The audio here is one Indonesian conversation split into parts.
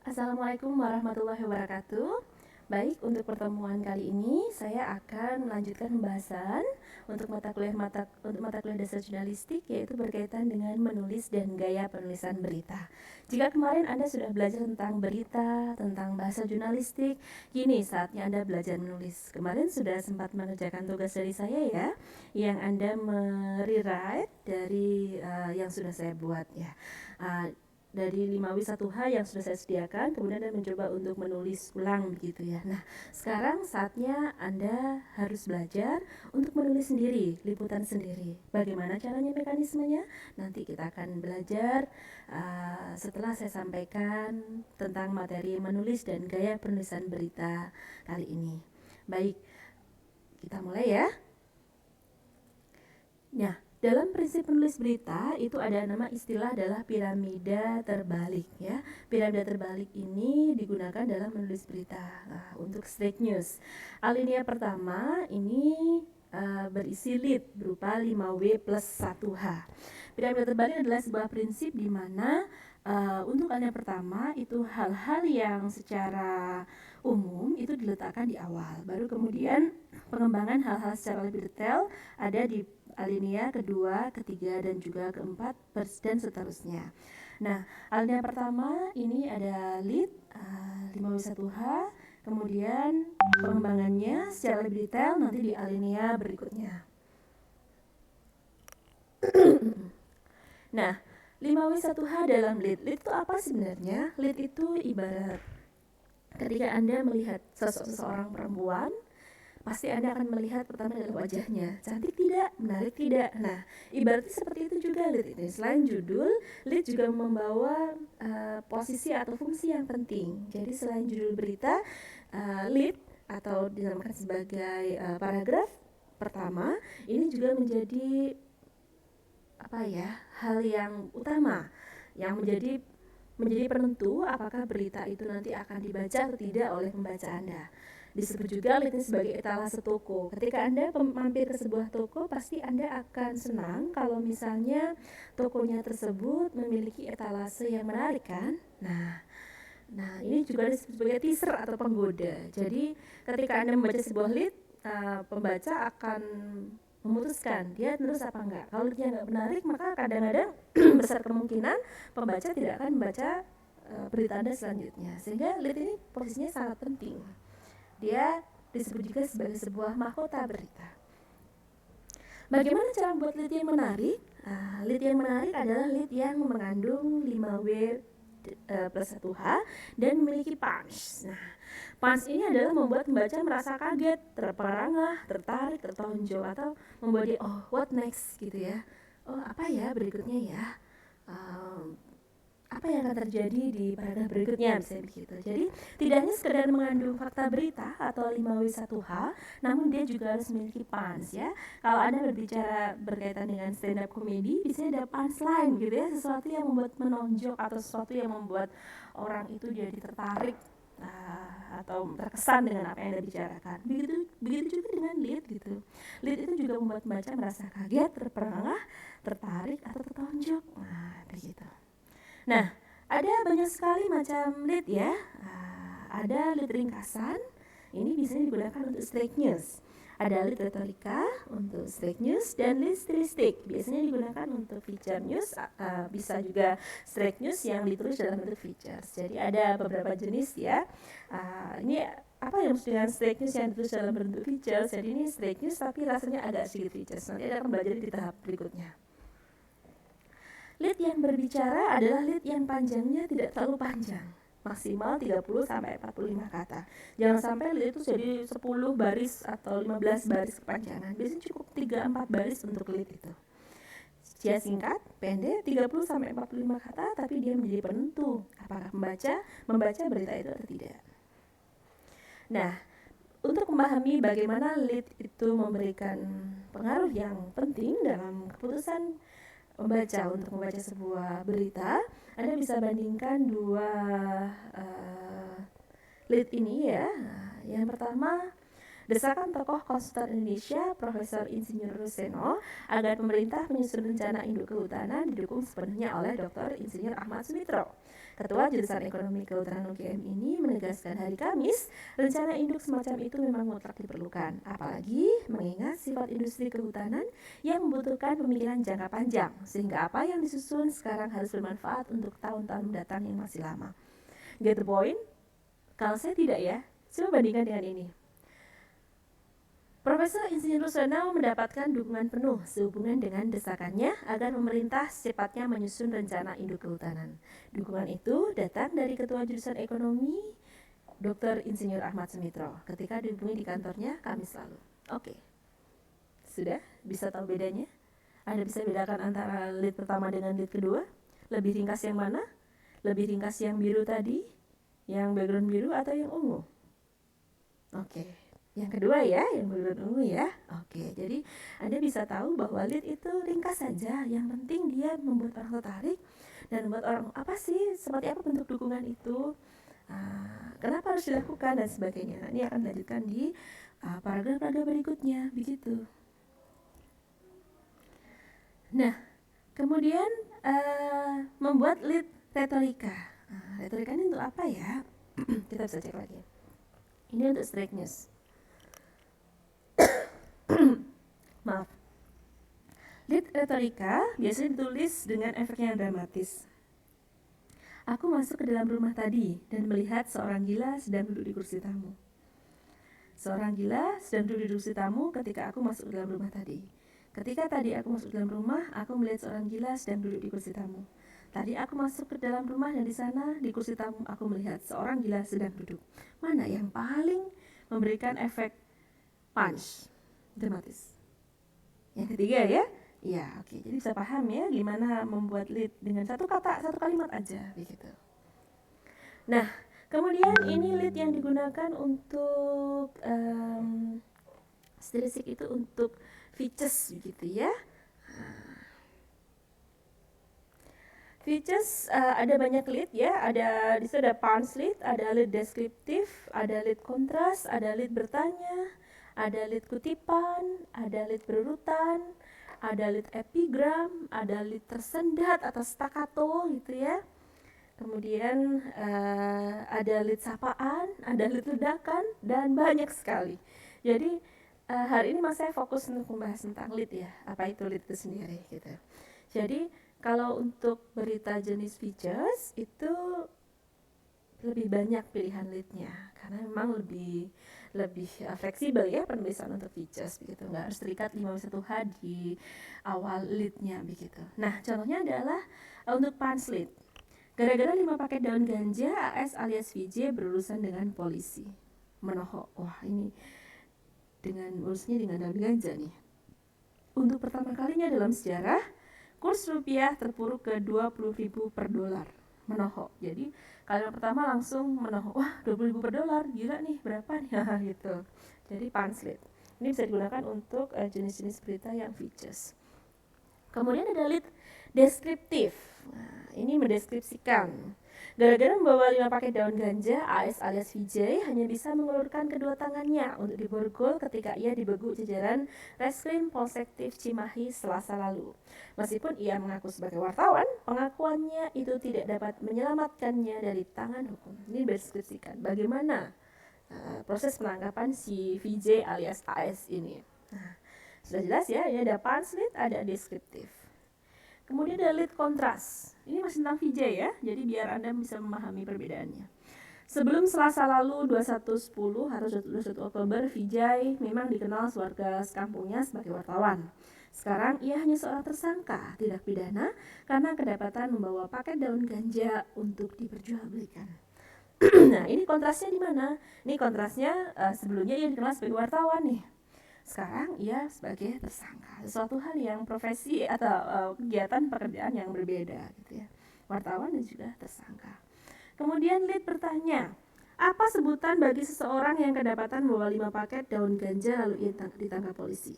Assalamualaikum warahmatullahi wabarakatuh. Baik, untuk pertemuan kali ini saya akan melanjutkan pembahasan untuk mata kuliah dasar jurnalistik, yaitu berkaitan dengan menulis dan gaya penulisan berita. Jika kemarin Anda sudah belajar tentang berita, tentang bahasa jurnalistik, kini saatnya Anda belajar menulis. Kemarin sudah sempat mengerjakan tugas dari saya ya, yang Anda merewrite dari yang sudah saya buat ya. Dari 5W1H yang sudah saya sediakan, kemudian Anda mencoba untuk menulis ulang begitu ya. Nah, sekarang saatnya Anda harus belajar untuk menulis sendiri, liputan sendiri. Bagaimana caranya, mekanismenya? Nanti kita akan belajar setelah saya sampaikan tentang materi menulis dan gaya penulisan berita kali ini. Baik, kita mulai ya. Nah, dalam prinsip penulis berita itu ada nama istilah adalah piramida terbalik ya. Piramida terbalik ini digunakan dalam menulis berita. Untuk straight news, alinea pertama ini berisi lead berupa 5W plus 1H. Piramida terbalik adalah sebuah prinsip di mana untuk alinea pertama itu hal-hal yang secara umum itu diletakkan di awal. Baru kemudian pengembangan hal-hal secara lebih detail ada di alinea kedua, ketiga, dan juga keempat, dan seterusnya. Nah, alinea pertama ini ada lead 5W1H, kemudian pengembangannya secara lebih detail nanti di alinea berikutnya. Nah, 5W1H dalam lead itu apa sebenarnya? Lead itu ibarat ketika Anda melihat seseorang perempuan, pasti Anda akan melihat pertama adalah wajahnya, cantik tidak, menarik tidak. Nah, ibaratnya seperti itu juga lead ini. Selain judul, lead juga membawa posisi atau fungsi yang penting. Jadi selain judul berita, lead atau dinamakan sebagai paragraf pertama, ini juga menjadi hal yang utama yang menjadi penentu apakah berita itu nanti akan dibaca atau tidak oleh pembaca Anda. Disebut juga lead sebagai etalase toko. Ketika Anda mampir ke sebuah toko, pasti Anda akan senang kalau misalnya tokonya tersebut memiliki etalase yang menarik kan? Nah, ini juga disebut sebagai teaser atau penggoda. Jadi, ketika Anda membaca sebuah lead, pembaca akan memutuskan dia terus apa enggak. Kalau dia enggak menarik, maka kadang-kadang besar kemungkinan pembaca tidak akan membaca berita Anda selanjutnya. Sehingga lead ini posisinya sangat penting. Dia disebut juga sebagai sebuah mahkota berita. Bagaimana cara membuat lead yang menarik? Lead yang menarik adalah lead yang mengandung 5W plus 1H dan memiliki punch. Nah, punch ini adalah membuat pembaca merasa kaget, terperangah, tertarik, tertonjol, atau membuat dia, oh what next gitu ya. Oh apa ya berikutnya ya. Apa yang akan terjadi di paragraf berikutnya, misalnya begitu. Jadi tidak hanya sekedar mengandung fakta berita atau 5W1H, namun dia juga harus memiliki punch ya. Kalau Anda berbicara berkaitan dengan stand up comedy, biasanya ada punchline gitu ya, sesuatu yang membuat menonjol atau sesuatu yang membuat orang itu jadi tertarik atau terkesan dengan apa yang Anda bicarakan. Begitu juga dengan lead gitu. Lead itu juga membuat pembaca merasa kaget, terperangah, tertarik atau tertonjok. Nah, begitu. Nah, ada banyak sekali macam lead ya. Ada lead ringkasan, ini biasanya digunakan untuk straight news. Ada lead retorika untuk straight news dan lead stilistik, biasanya digunakan untuk feature news. Bisa juga straight news yang ditulis dalam bentuk features. Jadi ada beberapa jenis ya. Ini apa yang maksud dengan straight news yang ditulis dalam bentuk features? Jadi ini straight news tapi rasanya agak sedikit features. Nanti Anda akan belajar di tahap berikutnya. Lead yang berbicara adalah lead yang panjangnya tidak terlalu panjang, maksimal 30-45 kata. Jangan sampai lead itu jadi 10 baris atau 15 baris kepanjangan. Biasanya cukup 3-4 baris untuk lead itu. Dia singkat, pendek, 30-45 kata, tapi dia menjadi penentu apakah membaca berita itu atau tidak. Nah, untuk memahami bagaimana lead itu memberikan pengaruh yang penting dalam keputusan untuk membaca sebuah berita, Anda bisa bandingkan dua lead ini ya. Yang pertama, desakan tokoh konsultan Indonesia Profesor Insinyur Ruseno agar pemerintah menyusun rencana induk kehutanan didukung sepenuhnya oleh Dr. Insinyur Ahmad Sumitro. Ketua Jurusan Ekonomi Kehutanan UGM ini menegaskan hari Kamis, rencana induk semacam itu memang mutlak diperlukan, apalagi mengingat sifat industri kehutanan yang membutuhkan pemikiran jangka panjang, sehingga apa yang disusun sekarang harus bermanfaat untuk tahun-tahun mendatang yang masih lama. Get the point? Kalau saya tidak ya, coba bandingkan dengan ini. Profesor Insinyur Russono mendapatkan dukungan penuh sehubungan dengan desakannya agar pemerintah secepatnya menyusun rencana induk kehutanan. Dukungan itu datang dari Ketua Jurusan Ekonomi, Dr. Insinyur Ahmad Sumitro, ketika dihubungi di kantornya Kamis lalu. Oke, sudah bisa tahu bedanya? Anda bisa bedakan antara lead pertama dengan lead kedua? Lebih ringkas yang mana? Lebih ringkas yang biru tadi? Yang background biru atau yang ungu? Oke. Yang kedua ya, yang background ungu ya. Oke, jadi Anda bisa tahu bahwa lead itu ringkas saja. Yang penting dia membuat orang tertarik dan membuat orang apa sih, seperti apa bentuk dukungan itu, kenapa harus dilakukan dan sebagainya. Ini akan dilanjutkan di paragraf-paragraf berikutnya, begitu. Nah, kemudian membuat lead retorika. Retorika ini untuk apa ya? Kita bisa cek lagi. Ini untuk strike news. Maaf. Lead retorika biasanya ditulis dengan efek yang dramatis. Aku masuk ke dalam rumah tadi dan melihat seorang gila sedang duduk di kursi tamu. Seorang gila sedang duduk di kursi tamu ketika aku masuk ke dalam rumah tadi. Ketika tadi aku masuk ke dalam rumah, aku melihat seorang gila sedang duduk di kursi tamu. Tadi aku masuk ke dalam rumah dan di sana di kursi tamu aku melihat seorang gila sedang duduk. Mana yang paling memberikan efek punch, dramatis? Yang ketiga ya. Ya, oke. Jadi bisa paham ya gimana membuat lead dengan satu kata, satu kalimat aja begitu. Nah, kemudian ini lead yang digunakan untuk stilistik itu untuk features begitu ya. Features ada banyak lead ya, ada di situ ada punch lead, ada lead deskriptif, ada lead kontras, ada lead bertanya, ada lead kutipan, ada lead berurutan, ada lead epigram, ada lead tersendat atau staccato gitu ya. Kemudian ada lead sapaan, ada lead ledakan, dan banyak sekali. Jadi hari ini mas saya fokus untuk membahas tentang lead ya, apa itu lead itu sendiri gitu. Jadi kalau untuk berita jenis features itu lebih banyak pilihan leadnya karena memang lebih fleksibel ya penulisan untuk features begitu, nggak harus terikat 5W1H di awal leadnya begitu. Nah contohnya adalah untuk punch lead. Gara-gara 5 paket daun ganja, AS alias VJ berurusan dengan polisi. Menohok, wah ini dengan urusnya dengan daun ganja nih. Untuk pertama kalinya dalam sejarah, kurs rupiah terpuruk ke 20.000 per dolar. Menohok. Jadi kalimat pertama langsung menohok, wah 20.000 per dolar, gila nih berapa nih gitu. Jadi punch lead. Ini bisa digunakan untuk jenis-jenis berita yang features. Kemudian ada lead deskriptif. Nah, ini mendeskripsikan. Gara-gara membawa 5 paket daun ganja, AS alias VJ hanya bisa mengulurkan kedua tangannya untuk diborgol ketika ia dibegu jajaran Reskrim Polsek Cimahi Selasa lalu. Meskipun ia mengaku sebagai wartawan, pengakuannya itu tidak dapat menyelamatkannya dari tangan hukum. Ini mendeskripsikan bagaimana proses penangkapan si VJ alias AS ini. Nah, sudah jelas ya, ini ada punch lead, ada deskriptif. Kemudian ada lead kontras. Ini masih tentang VJ ya, jadi biar Anda bisa memahami perbedaannya. Sebelum Selasa lalu 21.10 harus 21 Oktober, Vijay memang dikenal warga sekampungnya sebagai wartawan. Sekarang ia hanya seorang tersangka, tidak pidana, karena kedapatan membawa paket daun ganja untuk diperjualbelikan. Nah, ini kontrasnya di mana? Ini kontrasnya sebelumnya ia dikenal sebagai wartawan nih. Sekarang ia sebagai tersangka, sesuatu hal yang profesi atau kegiatan pekerjaan yang berbeda gitu ya. Wartawan dan juga tersangka. Kemudian lead bertanya, apa sebutan bagi seseorang yang kedapatan membawa 5 paket daun ganja lalu ia ditangkap polisi?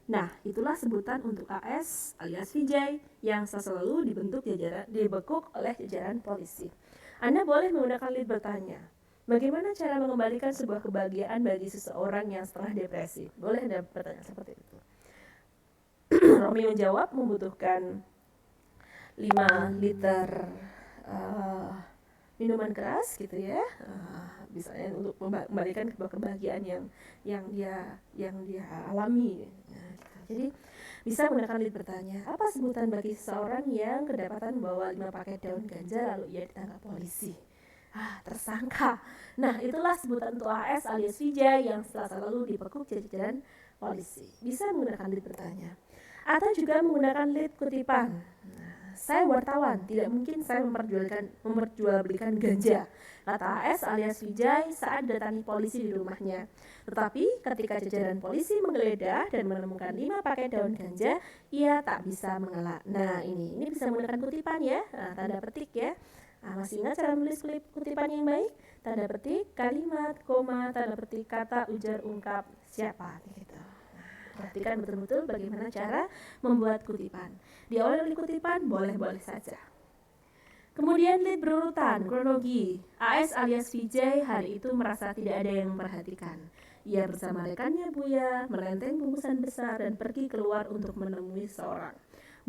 Nah, itulah sebutan untuk AS alias Vijay yang selalu dibekuk oleh jajaran polisi. Anda boleh menggunakan lead bertanya. Bagaimana cara mengembalikan sebuah kebahagiaan bagi seseorang yang setengah depresi? Boleh Anda bertanya seperti itu. Romi menjawab membutuhkan 5 liter minuman keras gitu ya, misalnya untuk memberikan kebahagiaan yang dia alami. Nah, gitu. Jadi bisa menggunakan lead bertanya, apa sebutan bagi seseorang yang kedapatan membawa 5 paket daun ganja lalu ia ditangkap polisi? Tersangka. Nah, itulah sebutan untuk AS alias Vijay yang Selasa lalu dibekuk jajaran polisi. Bisa menggunakan lead bertanya. Atau juga menggunakan lead kutipan. Saya wartawan, tidak mungkin saya memperjualbelikan ganja, kata AS alias Vijay saat datangi polisi di rumahnya. Tetapi ketika jajaran polisi menggeledah dan menemukan 5 paket daun ganja, ia tak bisa mengelak. Nah, ini bisa menggunakan kutipan ya, tanda petik ya. Masih ingat cara menulis kutipan yang baik? Tanda petik, kalimat, koma, tanda petik, kata, ujar, ungkap, siapa gitu. Perhatikan betul-betul bagaimana cara membuat kutipan. Diawali oleh kutipan boleh-boleh saja. Kemudian lead berurutan, kronologi. AS alias Vijay hari itu merasa tidak ada yang memperhatikan. Ia bersama rekannya Buya melenteng bungkusan besar dan pergi keluar untuk menemui seorang.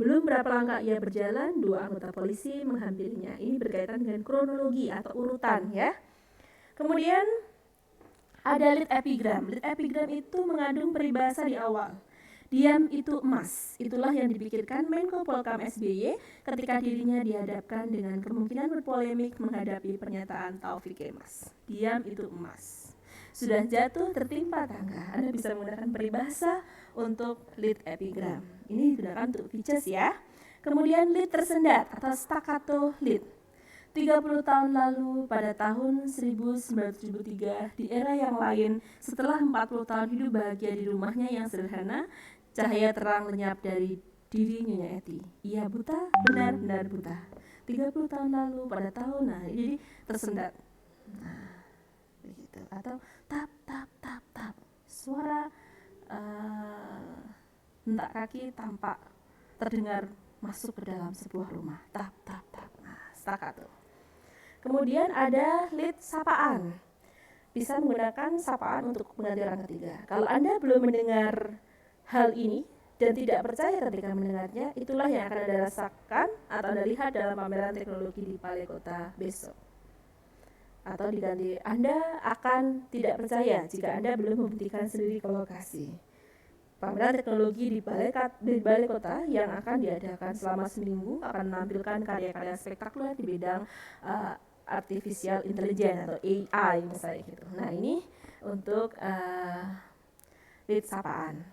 Belum berapa langkah ia berjalan, 2 anggota polisi menghampirinya. Ini berkaitan dengan kronologi atau urutan ya. Kemudian ada lead epigram. Lead epigram itu mengandung peribahasa di awal. Diam itu emas. Itulah yang dipikirkan Menko Polkam SBY ketika dirinya dihadapkan dengan kemungkinan berpolemik menghadapi pernyataan Taufik Kemas. Diam itu emas. Sudah jatuh tertimpa tangga. Anda bisa menggunakan peribahasa untuk lead epigram. Ini digunakan untuk features ya. Kemudian lead tersendat atau staccato lead. 30 tahun lalu pada tahun 1973 di era yang lain, setelah 40 tahun hidup bahagia di rumahnya yang sederhana, cahaya terang lenyap dari diri Nyonya Eti. Ia buta, benar-benar buta. 30 tahun lalu pada tahun, jadi tersendat. Begitu. Atau tap tap tap tap. Suara hentak kaki tampak terdengar masuk ke dalam sebuah rumah. Tap tap tap. Staccato. Kemudian ada lead sapaan. Bisa menggunakan sapaan untuk mengganti orang ketiga. Kalau Anda belum mendengar hal ini dan tidak percaya ketika mendengarnya, itulah yang akan Anda rasakan atau Anda lihat dalam pameran teknologi di Balai Kota besok. Atau diganti, Anda akan tidak percaya jika Anda belum membuktikan sendiri ke lokasi. Pameran teknologi di Balai Kota yang akan diadakan selama seminggu akan menampilkan karya-karya spektakuler di bidang artificial intelligence atau AI misalnya gitu. Nah, ini untuk lead sapaan.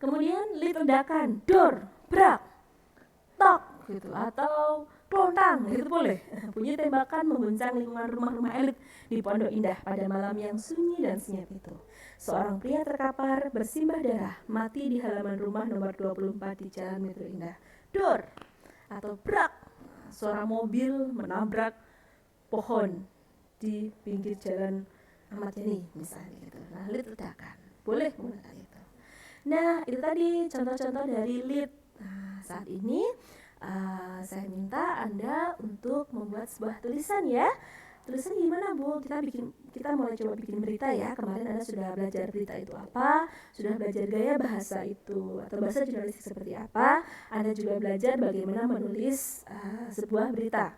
Kemudian lead ledakan, dor, brak, tok gitu, atau klontang gitu boleh. Bunyi tembakan mengguncang lingkungan rumah-rumah elit di Pondok Indah pada malam yang sunyi dan senyap itu. Seorang pria terkapar bersimbah darah mati di halaman rumah nomor 24 di Jalan Metro Indah. Dor atau brak, suara mobil menabrak pohon di pinggir jalan Ahmad Yani misalnya gitu. Nah, lead ledakan boleh menggunakan itu. Nah, itu tadi contoh-contoh dari lead. Nah, saat ini saya minta Anda untuk membuat sebuah tulisan ya. Tulisan gimana Bu? Kita mulai coba bikin berita ya. Kemarin Anda sudah belajar berita itu apa, sudah belajar gaya bahasa itu atau bahasa jurnalistik seperti apa. Anda juga belajar bagaimana menulis sebuah berita.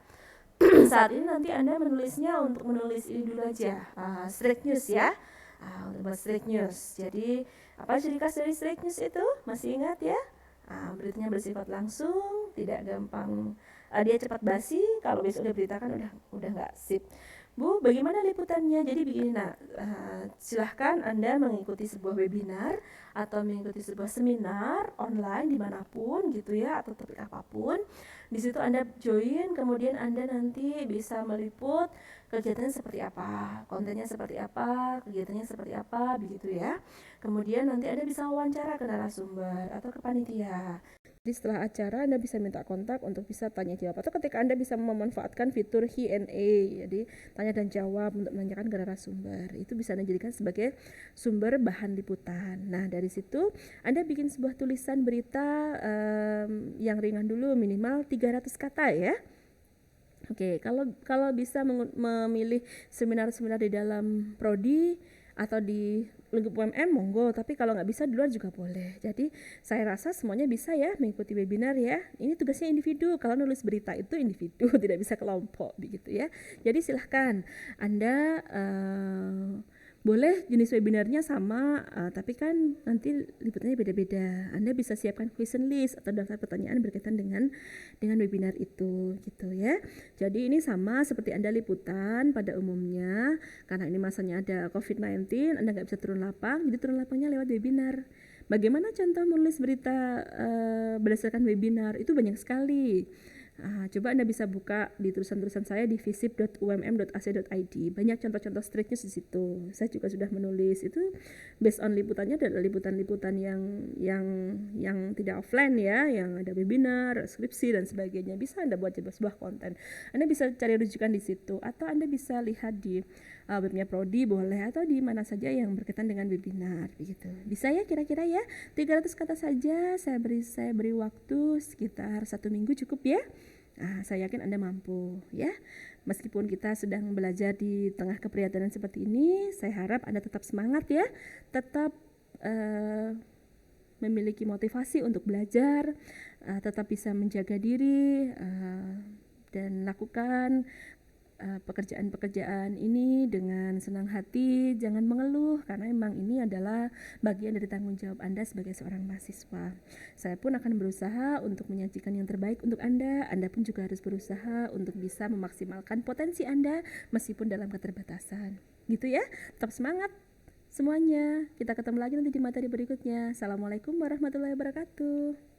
Saat ini nanti Anda menulisnya untuk menulis ini dulu aja, straight news ya. Untuk buat straight news. Jadi apa ciri khas dari straight news itu? Masih ingat ya? Beritanya bersifat langsung, tidak gampang, dia cepat basi. Kalau besok diberitakan udah nggak sip. Bu, bagaimana liputannya? Jadi begini, silahkan Anda mengikuti sebuah webinar atau mengikuti sebuah seminar online dimanapun gitu ya, atau topik apapun. Di situ Anda join, kemudian Anda nanti bisa meliput kegiatannya seperti apa, kontennya seperti apa, kegiatannya seperti apa, begitu ya. Kemudian nanti Anda bisa wawancara ke narasumber atau ke panitia. Jadi setelah acara Anda bisa minta kontak untuk bisa tanya jawab, atau ketika Anda bisa memanfaatkan fitur Q&A, jadi tanya dan jawab untuk menanyakan ke narasumber, itu bisa Anda jadikan sebagai sumber bahan liputan. Nah, dari situ Anda bikin sebuah tulisan berita yang ringan dulu, minimal 300 kata ya. Oke, kalau bisa memilih seminar-seminar di dalam prodi, atau di lingkup UMM monggo, tapi kalau nggak bisa di luar juga boleh. Jadi saya rasa semuanya bisa ya mengikuti webinar ya. Ini tugasnya individu, kalau nulis berita itu individu tidak bisa kelompok begitu ya. Jadi silahkan Anda boleh jenis webinarnya sama, tapi kan nanti liputannya beda-beda. Anda bisa siapkan question list atau daftar pertanyaan berkaitan dengan webinar itu gitu ya. Jadi ini sama seperti Anda liputan pada umumnya, karena ini masanya ada COVID-19, Anda nggak bisa turun lapang, jadi turun lapangnya lewat webinar. Bagaimana contoh menulis berita berdasarkan webinar? Itu banyak sekali. Coba Anda bisa buka di tulisan-tulisan saya di visip.umm.ac.id. Banyak contoh-contoh straight news di situ. Saya juga sudah menulis itu based on liputannya adalah liputan-liputan yang tidak offline ya, yang ada webinar, skripsi dan sebagainya. Bisa Anda buat sebuah konten. Anda bisa cari rujukan di situ atau Anda bisa lihat di webnya Prodi boleh, atau di mana saja yang berkaitan dengan webinar begitu. Bisa ya kira-kira ya. 300 kata saja saya beri waktu sekitar 1 minggu cukup ya. Saya yakin Anda mampu ya. Meskipun kita sedang belajar di tengah keprihatinan seperti ini, saya harap Anda tetap semangat ya. Tetap memiliki motivasi untuk belajar, tetap bisa menjaga diri dan lakukan pekerjaan-pekerjaan ini dengan senang hati, jangan mengeluh karena memang ini adalah bagian dari tanggung jawab Anda sebagai seorang mahasiswa. Saya pun akan berusaha untuk menyajikan yang terbaik untuk Anda. Anda pun juga harus berusaha untuk bisa memaksimalkan potensi Anda meskipun dalam keterbatasan. Gitu ya. Tetap semangat semuanya. Kita ketemu lagi nanti di materi berikutnya. Assalamualaikum warahmatullahi wabarakatuh.